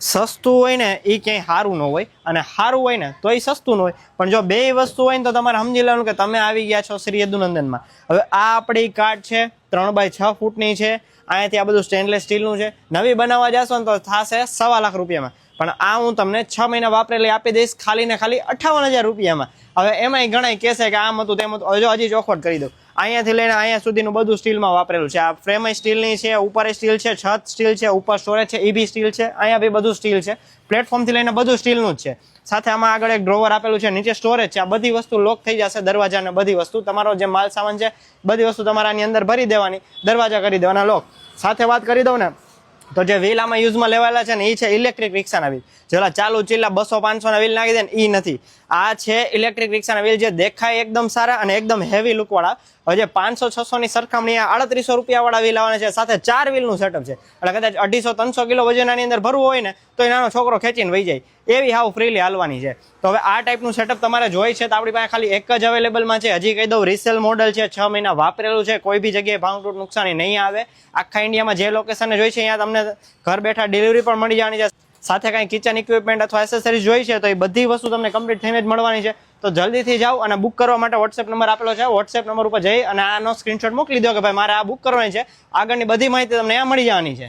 સસ્તું હોય ને એ ક્યાંય સારું ન હોય, અને સારું હોય ને તો એ સસ્તું ન હોય. પણ જો બે વસ્તુ હોય ને તો તમારે સમજી લેવાનું કે તમે આવી ગયા છો શ્રી યદુનંદનમાં. હવે આ આપણી કાર્ડ છે, 3x6 ફૂટની છે. અહીંયાથી આ બધું સ્ટેનલેસ સ્ટીલનું છે. નવી બનાવવા જશો ને તો થશે 1.25 લાખ રૂપિયામાં. પણ આ હું તમને 6 મહિના વાપરેલી આપી દઈશ ખાલી ને ખાલી 58,000 રૂપિયામાં. હવે એમાંય ઘણા કહેશે કે આમ હતું તેમ હતું. જો હજી ચોખવટ કરી દઉં, અહીંયાથી લઈને અહીંયા સુધીનું બધું સ્ટીલમાં વાપરેલું છે. આ ફ્રેમ સ્ટીલની છે, ઉપર સ્ટીલ છે, છત સ્ટીલ છે, ઉપર સ્ટોરેજ છે એ બી સ્ટીલ છે, અહીંયા બી બધું સ્ટીલ છે. પ્લેટફોર્મથી લઈને બધું સ્ટીલનું જ છે. સાથે આમાં આગળ એક ડ્રોવર આપેલું છે, નીચે સ્ટોરેજ છે. આ બધી વસ્તુ લોક થઈ જશે, દરવાજા ને બધી વસ્તુ. તમારો જે માલ સામાન છે બધી વસ્તુ તમારાની અંદર ભરી દેવાની, દરવાજા કરી દેવાના લોક. સાથે વાત કરી દઉં ને તો જે વ્હીલ આમાં યુઝમાં લેવાયેલા છે ને એ છે ઇલેક્ટ્રિક રિક્ષાના વ્હીલ. જેલા ચાલુ ચીલા 200-500 ના વ્હીલ નાખી દે ને એ નથી. આ છે ઇલેક્ટ્રિક રિક્ષાના વ્હીલ, જે દેખાય એકદમ સારા અને એકદમ હેવી લુક વાળા. હવે જે 500-600 ની સરખામણી 3800 રૂપિયા વાળા વ્હીલ આવવાના છે. સાથે 4 વ્હીલનું સેટઅપ છે. એટલે કદાચ 250-300 કિલો વજન આની અંદર ભરવું હોય ને તો એ નાનો છોકરો ખેંચીને વહી જાય એવી હાવ ફ્રીલી હાલવાની છે. તો હવે આ ટાઈપનું સેટઅપ તમારે જોઈ છે તો આપણી પાસે ખાલી એક જ અવેલેબલમાં છે. હજી કહી દઉં, રિસેલ મોડલ છે, 6 મહિના વાપરેલું છે, કોઈ બી જગ્યાએ ભાંગતૂટ નુકસાની નહીં આવે. આખા ઇન્ડિયામાં જે લોકેશને જોઈ છે અહીંયા તમને ઘર બેઠા ડિલિવરી પણ મળી જવાની છે. સાથે કાંઈ કિચન ઇક્વિપમેન્ટ અથવા એસેસરીઝ જોઈ છે તો એ બધી વસ્તુ તમને કમ્પ્લીટ થઈને જ મળવાની છે. તો જલ્દીથી જાઓ અને બુક કરવા માટે વોટ્સએપ નંબર આપેલો છે. વોટ્સએપ નંબર ઉપર જઈ અને આનો સ્ક્રીનશોટ મોકલી દો કે ભાઈ મારે આ બુક કરવાની છે. આગળની બધી માહિતી તમને અહીંયા મળી જવાની છે.